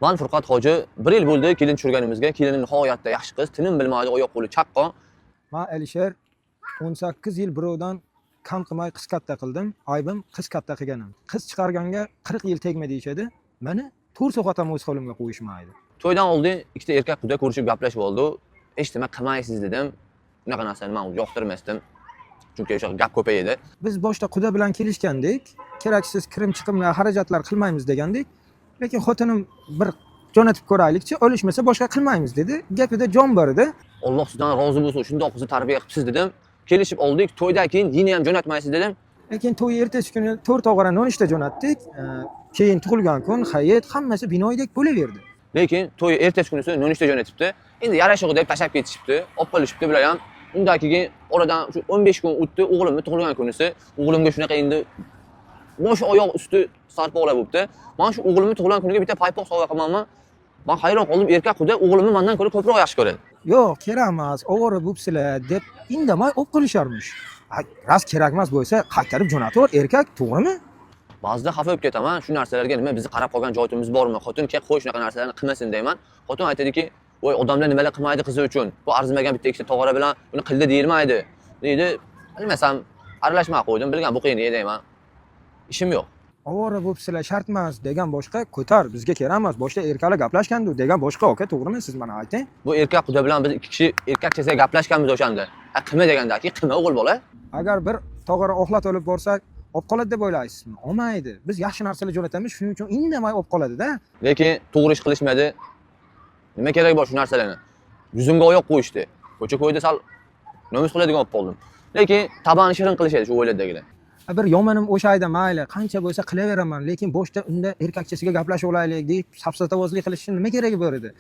Man Furqat hoji 1 yil bo'ldi kelin tushirganimizga. Kelinim nihoyatda yaxshi qiz, tinim bilmaydi, oyoq qo'li chaqqon. Men Alisher 18 yil birovdan kam qilmay qiz katta qildim. Aybim qiz katta qilganim. Qiz chiqarganga 40 yil tegma deyishadi. Meni to'r so'qatam o'z qo'limga qo'yishmaydi. To'ydan oldin ikkita erkak quda ko'rishib gaplashib oldi. Eshitma qilmaysiz dedim. Bunaqa narsani men yoqtirmasdim. Chunki o'sha gap ko'p edi. Biz boshda quda bilan kelishgandik. Keraksiz kirim chiqimlar, xarajatlar qilmaymiz degandik. Lekin xotinim bir jo'natib ko'raylikchi, olishmasa boshqa qilmaymiz dedi. Gapida jon bor edi. Alloh sizdan rozi bo'lsin, shundoq qizni tarbiya qilibsiz dedim. Kelishib oldik. To'ydan keyin yine ham jo'natmaysiz dedim. Lekin to'y ertasi kuni 4 og'ara nonushta jo'natdik. Keyin tug'ilgan kun, hayit hammasi binoydek bo'laverdi. Lekin to'y ertasi kunisi nonushta jo'natibdi. Endi yarashig'i deb tashab ketishibdi. Olib qolishibdi bular ham. Undan keyin oradan shu 15 kun o'tdi, o'g'limning tug'ilgan kunisi. O'g'limga shunaqa endi bosh oyoq usti sarpoqlar bo'libdi. Men shu o'g'limning tug'ilgan kuniga bitta paypoq sovg'a qilmanman. Men hayron qoldim, erkak quda o'g'limni mendan ko'ra ko'proq yaxshi ko'radi. Yo'q, kerak emas, ovora bo'libsizlar deb indamay olib qolisharmish. Ras kerak emas bo'lsa, qaytarib jo'nataver, erkak, to'g'rimi? Ba'zida xafa bo'lib ketaman, shu narsalarga nima bizni qarab qolgan joyimiz bormi? Xotin kelib qo'y shunaqa narsalarni qilmasin deyman. Xotin aytadiki, "Voy, odamlar nimalar qilmaydi qizi uchun. Bu arzimagan bitta ikkita tog'ora bilan buni qildi deyilmaydi." deydi. Bilmasam, aralashmay qo'ydim, bilgan bu qiyin edi deyman. Ishim yo'q. Ovora bo'libsizlar shart emas degan boshqa, ko'tar, bizga kerak emas. Boshda erkaklar gaplashgandu degan boshqa, aka, to'g'rimi? Siz mana ayting. Bu erkak quda bilan biz ikki kishi erkakchasiga gaplashganmiz o'shanda. Qilma degandaki, qilma o'g'il bola. Agar bir tog'ora oxlat olib borsak, olib qoladi deb o'ylaysizmi? Olmaydi. Biz yaxshi narsalar jo'natamiz, shuning uchun indamay olib qoladi-da. Lekin to'g'ri ish qilishmadi. Nima kerak bor shu narsalarni? Yuzimga oyoq qo'yishdi. Ko'cha-ko'yda sal nomus qiladigan olib qoldim. Lekin tabani shirin qilishadi shu o'yladigilar. Bir yomonim o'sha ayda mayli, qancha bo'lsa qilaveraman, lekin boshda unda erkakchasiga gaplashib olaylik deb safsatavozlik qilishning nima keragi bor edi?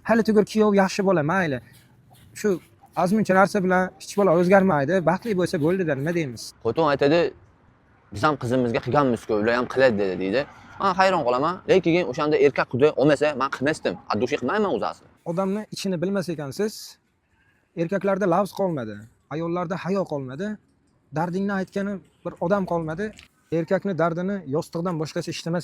Hali tugur kuyov yaxshi bola, mayli. Shu azmuncha narsa bilan hech bola o'zgarmaydi, baxtli bo'lsa bo'ldi-da, nima deymiz? Xotin aytadi, biz ham qizimizga qilganmiz-ku, ular ham qiladi dedi. Men hayron qolaman, lekin o'shanda erkak quda olmasa, men qilmasdim. Addushi qilmayman o'zasi. Odamni ichini bilmas ekansiz. Erkaklarda lafz qolmadi, ayollarda hayo qolmadi. Dardingni aytgani bir odam qolmadi. Erkakni dardini yostiqdan boshqasi eshitmas.